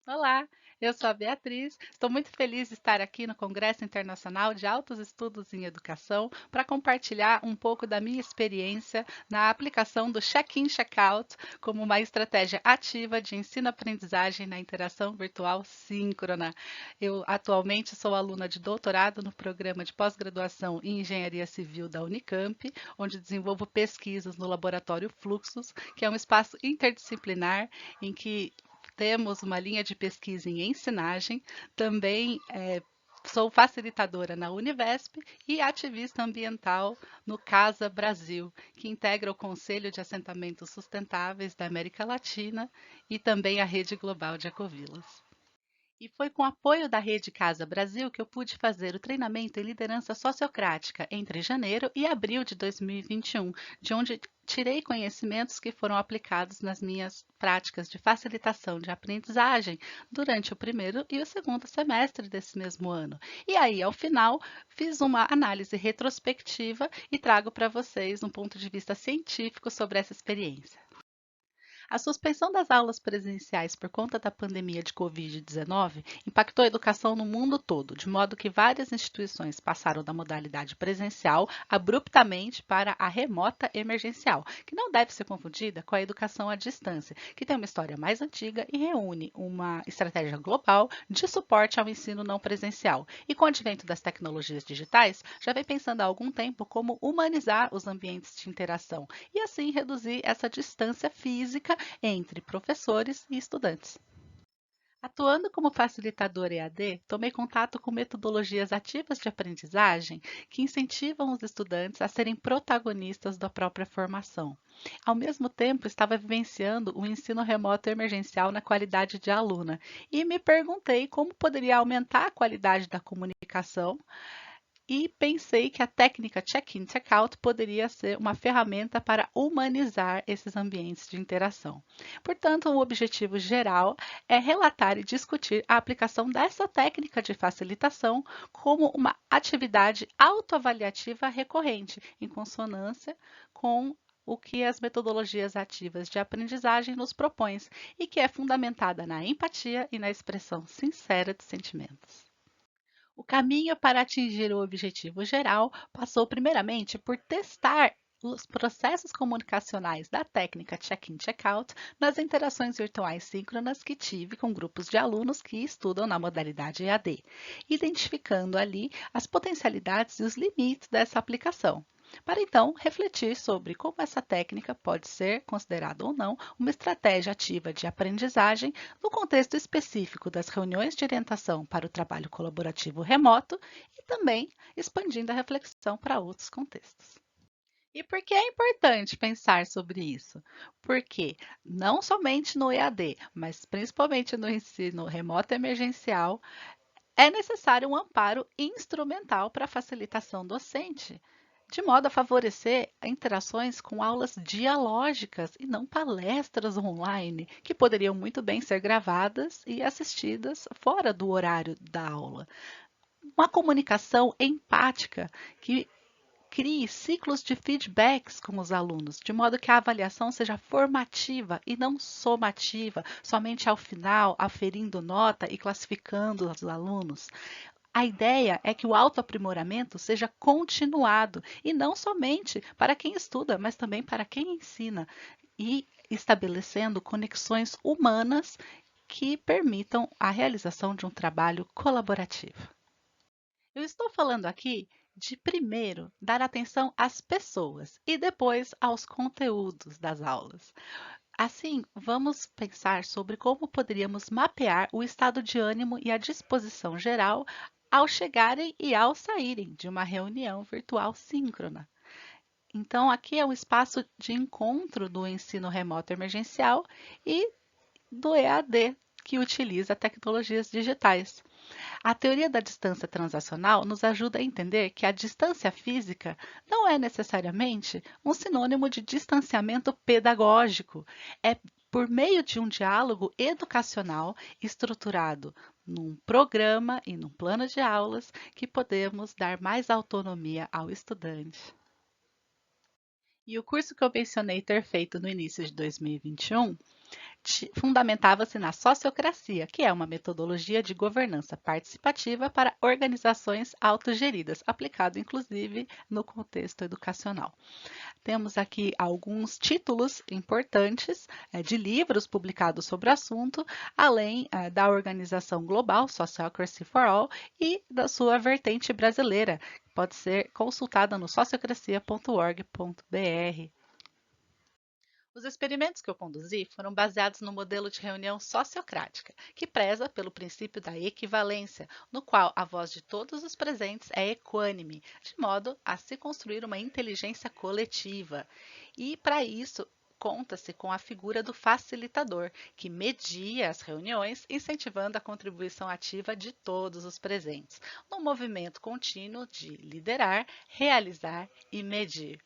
Olá, eu sou a Beatriz. Estou muito feliz de estar aqui no Congresso Internacional de Altos Estudos em Educação para compartilhar um pouco da minha experiência na aplicação do check-in, check-out como uma estratégia ativa de ensino-aprendizagem na interação virtual síncrona. Eu atualmente sou aluna de doutorado no programa de pós-graduação em Engenharia Civil da Unicamp, onde desenvolvo pesquisas no Laboratório Fluxos, que é um espaço interdisciplinar em que temos uma linha de pesquisa em ensinagem, também sou facilitadora na Univesp e ativista ambiental no Casa Brasil, que integra o Conselho de Assentamentos Sustentáveis da América Latina e também a Rede Global de Ecovilas. E foi com apoio da Rede Casa Brasil que eu pude fazer o treinamento em liderança sociocrática entre janeiro e abril de 2021, de onde tirei conhecimentos que foram aplicados nas minhas práticas de facilitação de aprendizagem durante o primeiro e o segundo semestre desse mesmo ano. E aí, ao final, fiz uma análise retrospectiva e trago para vocês um ponto de vista científico sobre essa experiência. A suspensão das aulas presenciais por conta da pandemia de Covid-19 impactou a educação no mundo todo, de modo que várias instituições passaram da modalidade presencial abruptamente para a remota emergencial, que não deve ser confundida com a educação à distância, que tem uma história mais antiga e reúne uma estratégia global de suporte ao ensino não presencial. E com o advento das tecnologias digitais, já vem pensando há algum tempo como humanizar os ambientes de interação e assim reduzir essa distância física entre professores e estudantes. Atuando como facilitadora EAD, tomei contato com metodologias ativas de aprendizagem que incentivam os estudantes a serem protagonistas da própria formação. Ao mesmo tempo, estava vivenciando o ensino remoto emergencial na qualidade de aluna e me perguntei como poderia aumentar a qualidade da comunicação e pensei que a técnica check-in, check-out poderia ser uma ferramenta para humanizar esses ambientes de interação. Portanto, o objetivo geral é relatar e discutir a aplicação dessa técnica de facilitação como uma atividade autoavaliativa recorrente, em consonância com o que as metodologias ativas de aprendizagem nos propõem e que é fundamentada na empatia e na expressão sincera de sentimentos. O caminho para atingir o objetivo geral passou primeiramente por testar os processos comunicacionais da técnica check-in, check-out nas interações virtuais síncronas que tive com grupos de alunos que estudam na modalidade EAD, identificando ali as potencialidades e os limites dessa aplicação. Para então refletir sobre como essa técnica pode ser considerada ou não uma estratégia ativa de aprendizagem no contexto específico das reuniões de orientação para o trabalho colaborativo remoto e também expandindo a reflexão para outros contextos. E por que é importante pensar sobre isso? Porque não somente no EAD, mas principalmente no ensino remoto emergencial, é necessário um amparo instrumental para a facilitação docente, de modo a favorecer interações com aulas dialógicas e não palestras online, que poderiam muito bem ser gravadas e assistidas fora do horário da aula. Uma comunicação empática que crie ciclos de feedbacks com os alunos, de modo que a avaliação seja formativa e não somativa, somente ao final, aferindo nota e classificando os alunos. A ideia é que o autoaprimoramento seja continuado e não somente para quem estuda, mas também para quem ensina, e estabelecendo conexões humanas que permitam a realização de um trabalho colaborativo. Eu estou falando aqui de primeiro dar atenção às pessoas e depois aos conteúdos das aulas. Assim, vamos pensar sobre como poderíamos mapear o estado de ânimo e a disposição geral ao chegarem e ao saírem de uma reunião virtual síncrona. Então, aqui é um espaço de encontro do ensino remoto emergencial e do EAD, que utiliza tecnologias digitais. A teoria da distância transacional nos ajuda a entender que a distância física não é necessariamente um sinônimo de distanciamento pedagógico. É por meio de um diálogo educacional estruturado num programa e num plano de aulas que podemos dar mais autonomia ao estudante. E o curso que eu mencionei ter feito no início de 2021 fundamentava-se na sociocracia, que é uma metodologia de governança participativa para organizações autogeridas, aplicado inclusive no contexto educacional. Temos aqui alguns títulos importantes de livros publicados sobre o assunto, além da organização global Sociocracy for All e da sua vertente brasileira, que pode ser consultada no sociocracia.org.br. Os experimentos que eu conduzi foram baseados no modelo de reunião sociocrática, que preza pelo princípio da equivalência, no qual a voz de todos os presentes é equânime, de modo a se construir uma inteligência coletiva. E, para isso, conta-se com a figura do facilitador, que media as reuniões, incentivando a contribuição ativa de todos os presentes, num movimento contínuo de liderar, realizar e medir.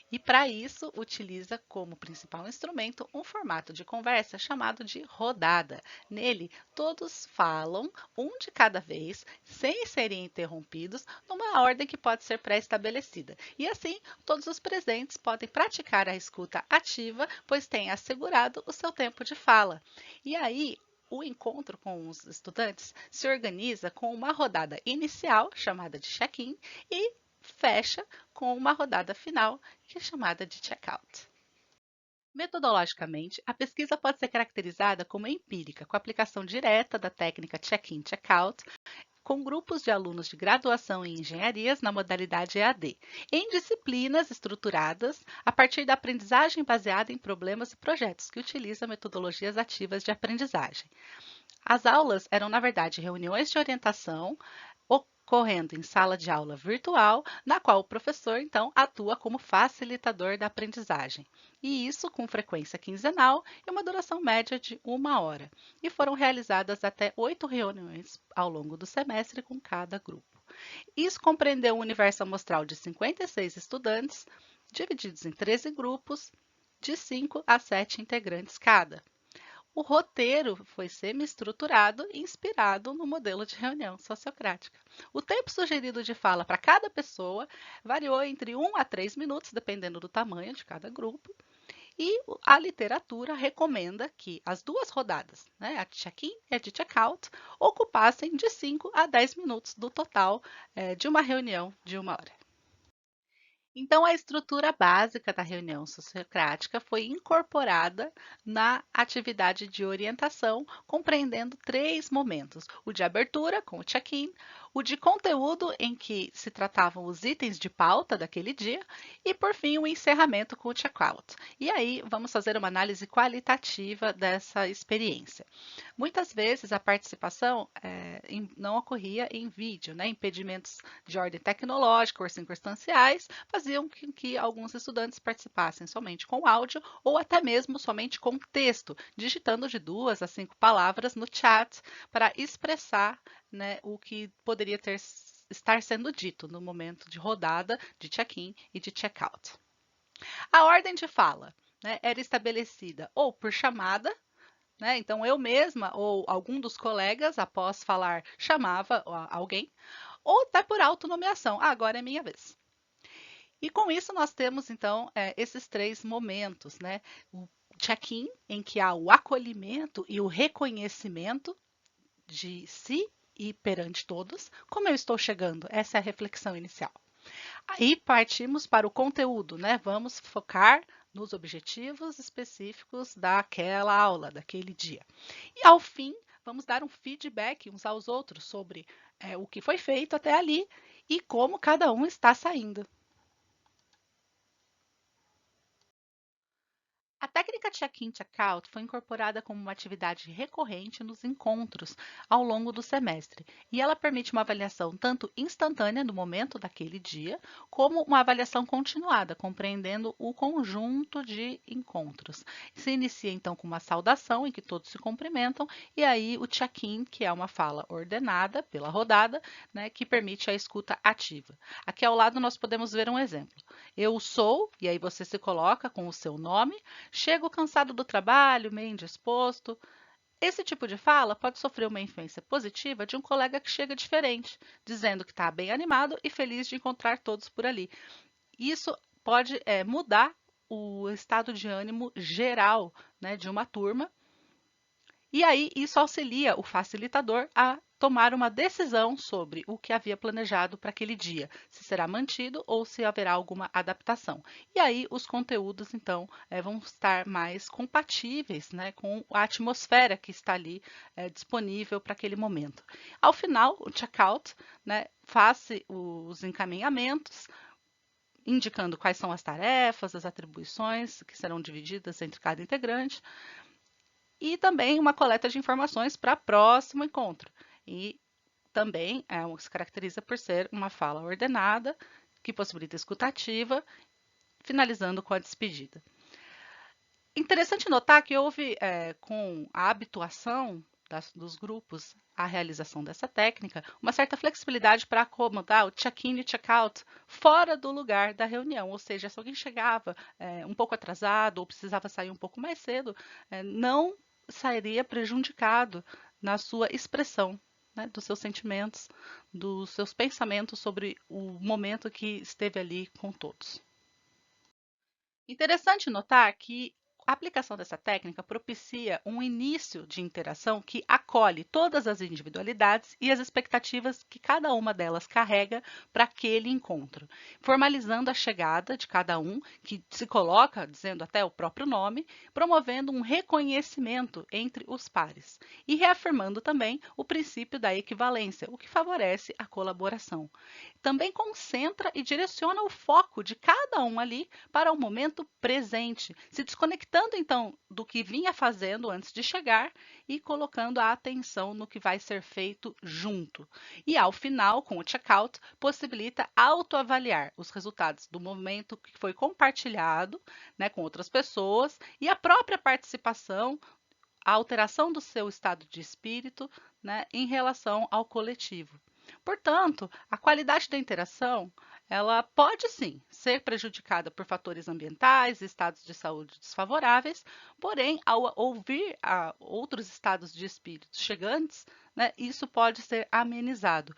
E para isso, utiliza como principal instrumento um formato de conversa chamado de rodada. Nele, todos falam, um de cada vez, sem serem interrompidos, numa ordem que pode ser pré-estabelecida. E assim, todos os presentes podem praticar a escuta ativa, pois têm assegurado o seu tempo de fala. E aí, o encontro com os estudantes se organiza com uma rodada inicial, chamada de check-in, e fecha com uma rodada final, que é chamada de check-out. Metodologicamente, a pesquisa pode ser caracterizada como empírica, com aplicação direta da técnica check-in, check-out, com grupos de alunos de graduação em engenharias na modalidade EAD, em disciplinas estruturadas a partir da aprendizagem baseada em problemas e projetos, que utiliza metodologias ativas de aprendizagem. As aulas eram, na verdade, reuniões de orientação ocorrendo em sala de aula virtual, na qual o professor, então, atua como facilitador da aprendizagem. E isso com frequência quinzenal e uma duração média de 1 hora. E foram realizadas até 8 reuniões ao longo do semestre com cada grupo. Isso compreendeu um universo amostral de 56 estudantes, divididos em 13 grupos, de 5 a 7 integrantes cada. O roteiro foi semi-estruturado e inspirado no modelo de reunião sociocrática. O tempo sugerido de fala para cada pessoa variou entre 1 a 3 minutos, dependendo do tamanho de cada grupo. E a literatura recomenda que as duas rodadas, a de check-in e a de check-out, ocupassem de 5 a 10 minutos do total de uma reunião de 1 hora. Então, a estrutura básica da reunião sociocrática foi incorporada na atividade de orientação, compreendendo 3 momentos: o de abertura, com o check-in, o de conteúdo, em que se tratavam os itens de pauta daquele dia, e, por fim, o encerramento com o check-out. E aí, vamos fazer uma análise qualitativa dessa experiência. Muitas vezes, a participação não ocorria em vídeo, impedimentos de ordem tecnológica ou circunstanciais faziam com que alguns estudantes participassem somente com áudio ou até mesmo somente com texto, digitando de 2 a 5 palavras no chat para expressar o que poderia estar sendo dito no momento de rodada, de check-in e de check-out. A ordem de fala era estabelecida ou por chamada, então eu mesma ou algum dos colegas, após falar, chamava alguém, ou até por autonomeação. Agora é minha vez. E com isso nós temos, então, esses 3 momentos, O check-in, em que há o acolhimento e o reconhecimento de si e perante todos. Como eu estou chegando? Essa é a reflexão inicial. Aí partimos para o conteúdo, Vamos focar nos objetivos específicos daquela aula, daquele dia. E ao fim, vamos dar um feedback uns aos outros sobre o que foi feito até ali e como cada um está saindo. A técnica check-in check-out foi incorporada como uma atividade recorrente nos encontros ao longo do semestre, e ela permite uma avaliação tanto instantânea do momento daquele dia, como uma avaliação continuada, compreendendo o conjunto de encontros. Se inicia então com uma saudação em que todos se cumprimentam, e aí o check-in, que é uma fala ordenada pela rodada, que permite a escuta ativa. Aqui ao lado nós podemos ver um exemplo. Eu sou, e aí você se coloca com o seu nome. Chego cansado do trabalho, meio indisposto. Esse tipo de fala pode sofrer uma influência positiva de um colega que chega diferente, dizendo que está bem animado e feliz de encontrar todos por ali. Isso pode mudar o estado de ânimo geral, né, de uma turma. E aí isso auxilia o facilitador a tomar uma decisão sobre o que havia planejado para aquele dia, se será mantido ou se haverá alguma adaptação. E aí os conteúdos, então, vão estar mais compatíveis, né, com a atmosfera que está ali disponível para aquele momento. Ao final, o checkout, né, faz os encaminhamentos, indicando quais são as tarefas, as atribuições que serão divididas entre cada integrante, e também uma coleta de informações para próximo encontro. E também se caracteriza por ser uma fala ordenada, que possibilita escuta ativa, finalizando com a despedida. Interessante notar que houve, com a habituação dos grupos à realização dessa técnica, uma certa flexibilidade para acomodar o check-in e check-out fora do lugar da reunião, ou seja, se alguém chegava um pouco atrasado ou precisava sair um pouco mais cedo, não sairia prejudicado na sua expressão, né, dos seus sentimentos, dos seus pensamentos sobre o momento que esteve ali com todos. Interessante notar que a aplicação dessa técnica propicia um início de interação que acolhe todas as individualidades e as expectativas que cada uma delas carrega para aquele encontro, formalizando a chegada de cada um, que se coloca dizendo até o próprio nome, promovendo um reconhecimento entre os pares e reafirmando também o princípio da equivalência, o que favorece a colaboração. Também concentra e direciona o foco de cada um ali para o momento presente, se desconectando então do que vinha fazendo antes de chegar e colocando a atenção no que vai ser feito junto. E ao final, com o checkout, possibilita autoavaliar os resultados do momento que foi compartilhado, né, com outras pessoas e a própria participação, a alteração do seu estado de espírito, né, em relação ao coletivo. Portanto, a qualidade da interação, ela pode sim ser prejudicada por fatores ambientais, estados de saúde desfavoráveis, porém, ao ouvir outros estados de espírito chegantes, né, isso pode ser amenizado.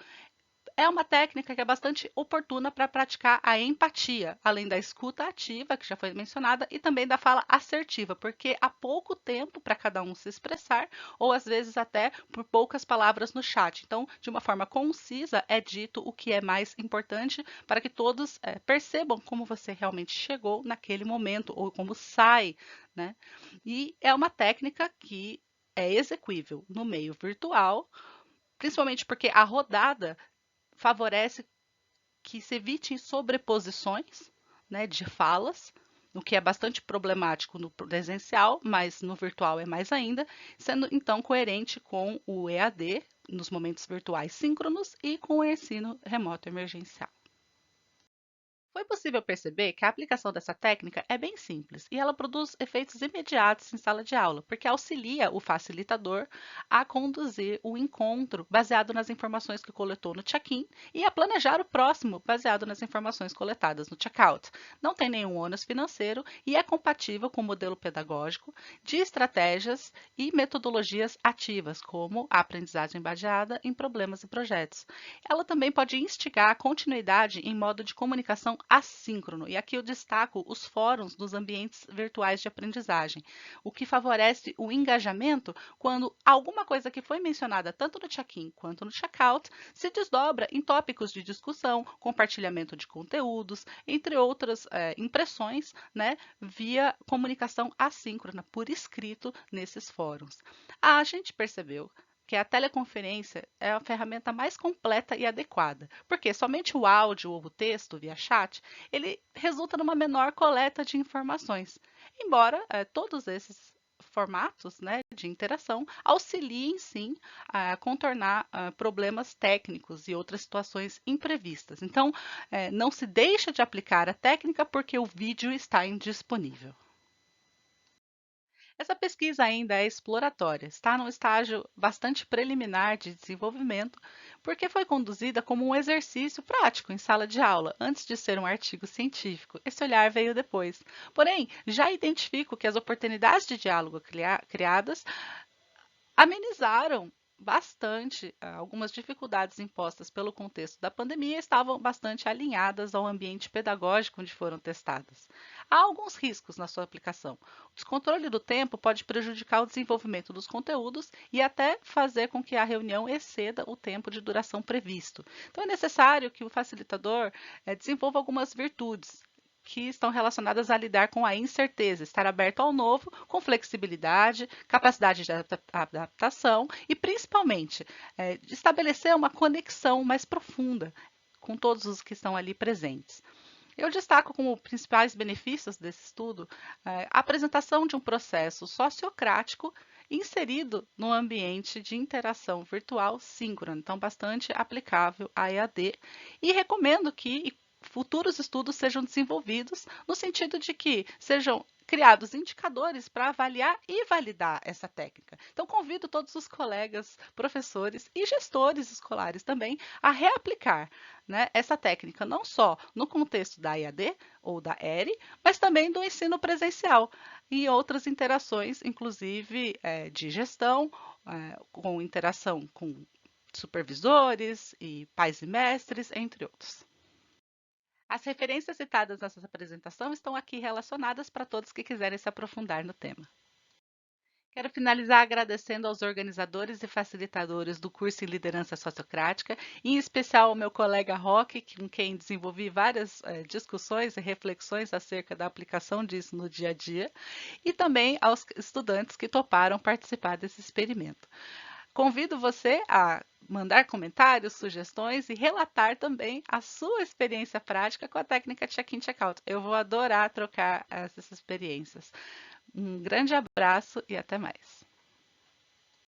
É uma técnica que é bastante oportuna para praticar a empatia, além da escuta ativa, que já foi mencionada, e também da fala assertiva, porque há pouco tempo para cada um se expressar, ou às vezes até por poucas palavras no chat. Então, de uma forma concisa, é dito o que é mais importante para que todos percebam como você realmente chegou naquele momento, ou como sai, né? E é uma técnica que é execuível no meio virtual, principalmente porque a rodada favorece que se evitem sobreposições, né, de falas, o que é bastante problemático no presencial, mas no virtual é mais ainda, sendo então coerente com o EAD nos momentos virtuais síncronos e com o ensino remoto emergencial. Foi possível perceber que a aplicação dessa técnica é bem simples e ela produz efeitos imediatos em sala de aula, porque auxilia o facilitador a conduzir o encontro baseado nas informações que coletou no check-in e a planejar o próximo baseado nas informações coletadas no check-out. Não tem nenhum ônus financeiro e é compatível com o modelo pedagógico de estratégias e metodologias ativas, como a aprendizagem baseada em problemas e projetos. Ela também pode instigar a continuidade em modo de comunicação assíncrono, e aqui eu destaco os fóruns dos ambientes virtuais de aprendizagem, o que favorece o engajamento quando alguma coisa que foi mencionada tanto no check-in quanto no check-out se desdobra em tópicos de discussão, compartilhamento de conteúdos, entre outras impressões, né, via comunicação assíncrona, por escrito nesses fóruns. A gente percebeu que a teleconferência é a ferramenta mais completa e adequada, porque somente o áudio ou o texto via chat, ele resulta numa menor coleta de informações, embora todos esses formatos, né, de interação auxiliem sim a contornar problemas técnicos e outras situações imprevistas. Então, não se deixa de aplicar a técnica porque o vídeo está indisponível. Essa pesquisa ainda é exploratória, está num estágio bastante preliminar de desenvolvimento, porque foi conduzida como um exercício prático em sala de aula, antes de ser um artigo científico. Esse olhar veio depois. Porém, já identifico que as oportunidades de diálogo criadas amenizaram bastante, algumas dificuldades impostas pelo contexto da pandemia estavam bastante alinhadas ao ambiente pedagógico onde foram testadas. Há alguns riscos na sua aplicação. O descontrole do tempo pode prejudicar o desenvolvimento dos conteúdos e até fazer com que a reunião exceda o tempo de duração previsto. Então, é necessário que o facilitador desenvolva algumas virtudes que estão relacionadas a lidar com a incerteza, estar aberto ao novo, com flexibilidade, capacidade de adaptação e, principalmente, estabelecer uma conexão mais profunda com todos os que estão ali presentes. Eu destaco como principais benefícios desse estudo a apresentação de um processo sociocrático inserido no ambiente de interação virtual síncrona, então bastante aplicável à EAD, e recomendo que futuros estudos sejam desenvolvidos no sentido de que sejam criados indicadores para avaliar e validar essa técnica. Então, convido todos os colegas, professores e gestores escolares também a reaplicar, né, essa técnica, não só no contexto da EAD ou da ERE, mas também do ensino presencial e outras interações, inclusive de gestão, com interação com supervisores e pais e mestres, entre outros. As referências citadas nessa apresentação estão aqui relacionadas para todos que quiserem se aprofundar no tema. Quero finalizar agradecendo aos organizadores e facilitadores do curso em Liderança Sociocrática, em especial ao meu colega Roque, com quem desenvolvi várias discussões e reflexões acerca da aplicação disso no dia a dia, e também aos estudantes que toparam participar desse experimento. Convido você a mandar comentários, sugestões e relatar também a sua experiência prática com a técnica check-in, check-out. Eu vou adorar trocar essas experiências. Um grande abraço e até mais.